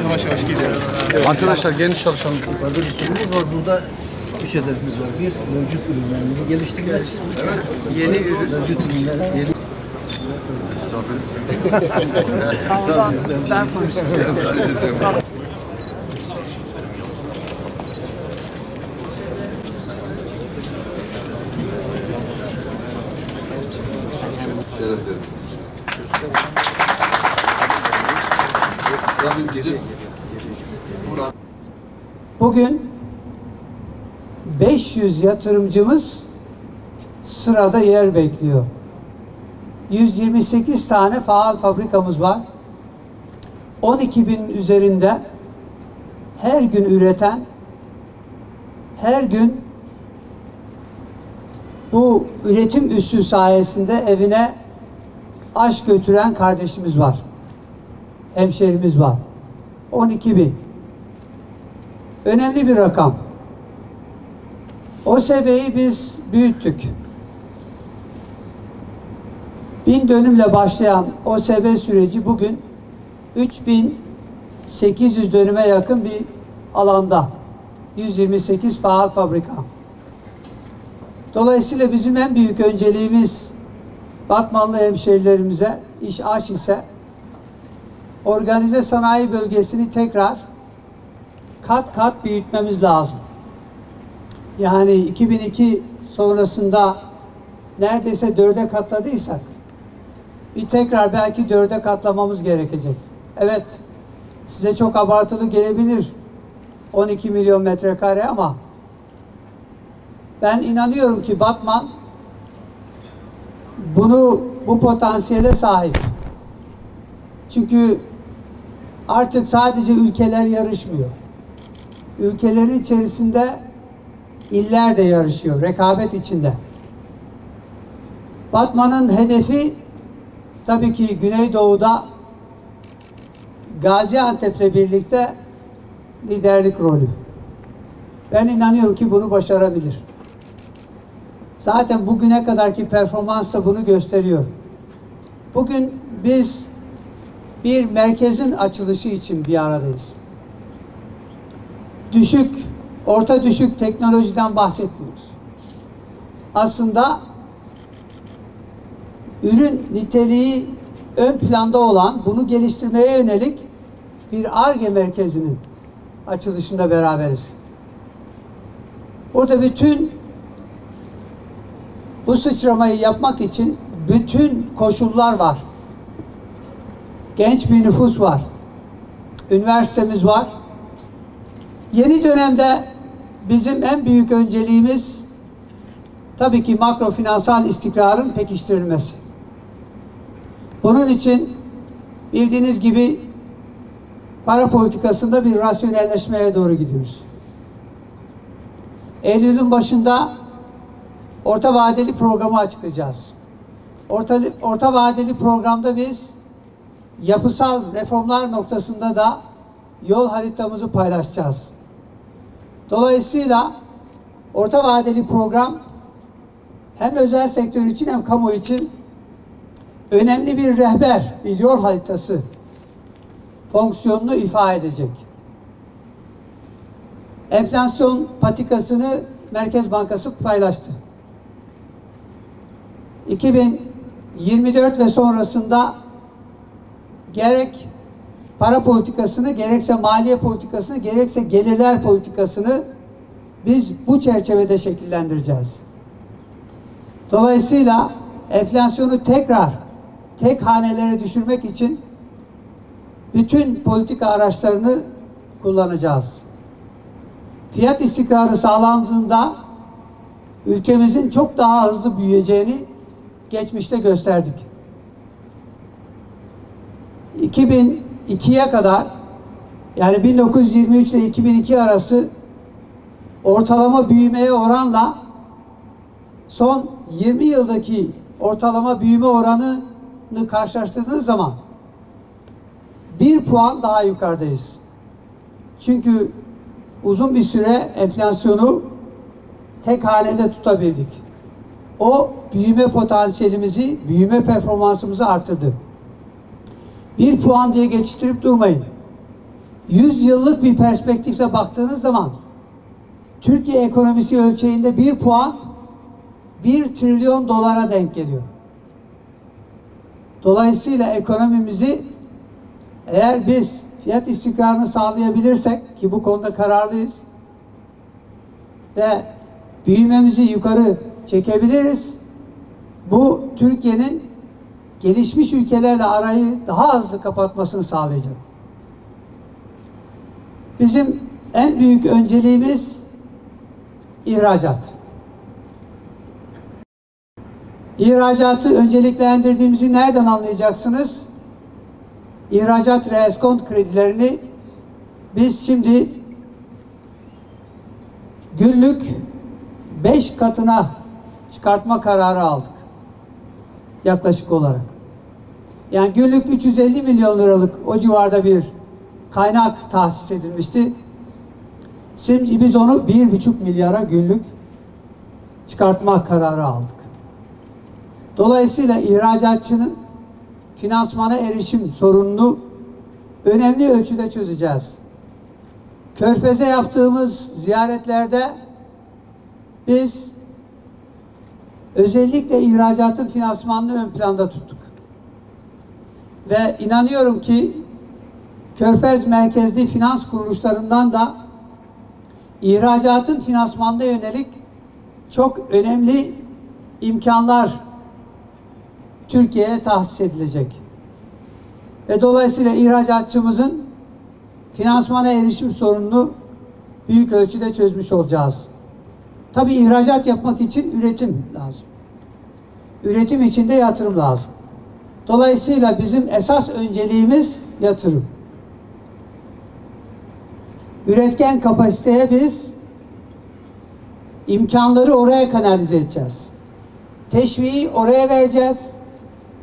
Yavaş yavaş gidiyoruz. Arkadaşlar geniş çalışalım. Yukarıda bir sorumuz var. Burada 3 hedefimiz var. Bir, mevcut ürünlerimizi geliştirmek. Evet. Yeni ürün. Mevcut ürünler. Yeni... Tamam, ben konuşayım. Bugün 500 yatırımcımız sırada yer bekliyor. 128 tane faal fabrikamız var. 12 bin üzerinde her gün üreten, her gün bu üretim üssü sayesinde evine aş götüren kardeşimiz var. Hemşehrimiz var. 12 bin. Önemli bir rakam. OSB'yi biz büyüttük. 1000 dönümle başlayan OSB süreci bugün 3800 dönüme yakın bir alanda. 128 faal fabrika. Dolayısıyla bizim en büyük önceliğimiz Batmanlı hemşehrilerimize iş aş ise organize sanayi bölgesini tekrar kat kat büyütmemiz lazım. Yani 2002 sonrasında neredeyse 4'e katladıysak bir tekrar belki 4'e katlamamız gerekecek. Evet, size çok abartılı gelebilir 12 milyon metrekare ama ben inanıyorum ki Batman bu potansiyele sahip. Çünkü artık sadece ülkeler yarışmıyor. Ülkelerin içerisinde iller de yarışıyor, rekabet içinde. Batman'ın hedefi tabii ki Güneydoğu'da Gaziantep'le birlikte liderlik rolü. Ben inanıyorum ki bunu başarabilir. Zaten bugüne kadarki performans da bunu gösteriyor. Bugün biz bir merkezin açılışı için bir aradayız. Düşük, orta düşük teknolojiden bahsetmiyoruz. Aslında ürün niteliği ön planda olan, bunu geliştirmeye yönelik bir Ar-Ge merkezinin açılışında beraberiz. Orada bütün bu sıçramayı yapmak için bütün koşullar var. Genç bir nüfus var. Üniversitemiz var. Yeni dönemde bizim en büyük önceliğimiz tabii ki makro finansal istikrarın pekiştirilmesi. Bunun için bildiğiniz gibi para politikasında bir rasyonelleşmeye doğru gidiyoruz. Eylül'ün başında orta vadeli programı açıklayacağız. Orta vadeli programda biz yapısal reformlar noktasında da yol haritamızı paylaşacağız. Dolayısıyla orta vadeli program hem özel sektör için hem kamu için önemli bir rehber, bir yol haritası fonksiyonunu ifade edecek. Enflasyon patikasını Merkez Bankası paylaştı. 2024 ve sonrasında gerek para politikasını, gerekse maliye politikasını, gerekse gelirler politikasını biz bu çerçevede şekillendireceğiz. Dolayısıyla enflasyonu tekrar tek hanelere düşürmek için bütün politika araçlarını kullanacağız. Fiyat istikrarı sağlandığında ülkemizin çok daha hızlı büyüyeceğini geçmişte gösterdik. 2002'ye kadar, yani 1923 ile 2002 arası ortalama büyümeye oranla son 20 yıldaki ortalama büyüme oranını karşılaştırdığınız zaman 1 puan daha yukarıdayız. Çünkü uzun bir süre enflasyonu tek hanede tutabildik. O büyüme potansiyelimizi, büyüme performansımızı arttırdı. Bir puan diye geçiştirip durmayın. 100 yıllık bir perspektifle baktığınız zaman Türkiye ekonomisi ölçeğinde bir puan 1 trilyon dolara denk geliyor. Dolayısıyla ekonomimizi eğer biz fiyat istikrarını sağlayabilirsek, ki bu konuda kararlıyız, ve büyümemizi yukarı çekebiliriz, bu Türkiye'nin gelişmiş ülkelerle arayı daha hızlı kapatmasını sağlayacak. Bizim en büyük önceliğimiz ihracat. İhracatı önceliklendirdiğimizi nereden anlayacaksınız? İhracat reeskont kredilerini biz şimdi günlük 5 katına çıkartma kararı aldık. Yaklaşık olarak. Yani günlük 350 milyon liralık o civarda bir kaynak tahsis edilmişti. Şimdi biz onu 1,5 milyara günlük çıkartma kararı aldık. Dolayısıyla ihracatçının finansmana erişim sorununu önemli ölçüde çözeceğiz. Körfez'e yaptığımız ziyaretlerde biz özellikle ihracatın finansmanını ön planda tuttuk. Ve inanıyorum ki Körfez merkezli finans kuruluşlarından da ihracatın finansmanına yönelik çok önemli imkanlar Türkiye'ye tahsis edilecek. Ve dolayısıyla ihracatçımızın finansmana erişim sorununu büyük ölçüde çözmüş olacağız. Tabii ihracat yapmak için üretim lazım. Üretim için de yatırım lazım. Dolayısıyla bizim esas önceliğimiz yatırım. Üretken kapasiteye biz imkanları oraya kanalize edeceğiz. Teşviği oraya vereceğiz.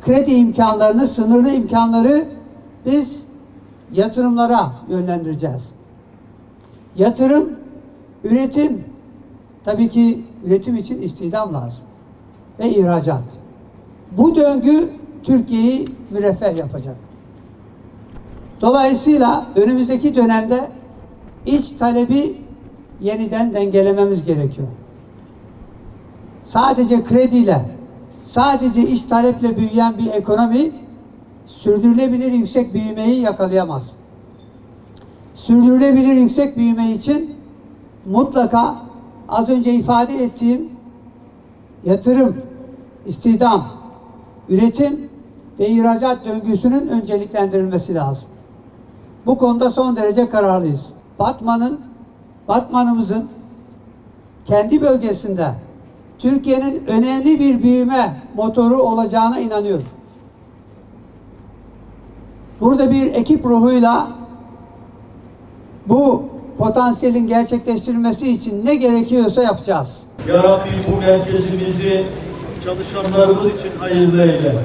Kredi imkanlarını, sınırlı imkanları biz yatırımlara yönlendireceğiz. Yatırım, üretim, tabii ki üretim için istihdam lazım. Ve ihracat. Bu döngü Türkiye'yi müreffeh yapacak. Dolayısıyla önümüzdeki dönemde iç talebi yeniden dengelememiz gerekiyor. Sadece krediyle, sadece iç taleple büyüyen bir ekonomi sürdürülebilir yüksek büyümeyi yakalayamaz. Sürdürülebilir yüksek büyüme için mutlaka az önce ifade ettiğim yatırım, istihdam, üretim ve ihracat döngüsünün önceliklendirilmesi lazım. Bu konuda son derece kararlıyız. Batmanımızın kendi bölgesinde Türkiye'nin önemli bir büyüme motoru olacağına inanıyorum. Burada bir ekip ruhuyla bu potansiyelin gerçekleştirilmesi için ne gerekiyorsa yapacağız. Ya Rabbi bu merkezimizi çalışanlarımız için hayırlı eyle.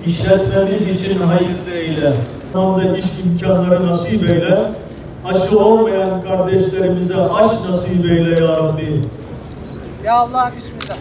İşletmemiz için hayırlı eyle. Anlamda iş imkanları nasip eyle. Aşı olmayan kardeşlerimize aş nasip eyle ya Rabbi. Ya Allah, bismillah.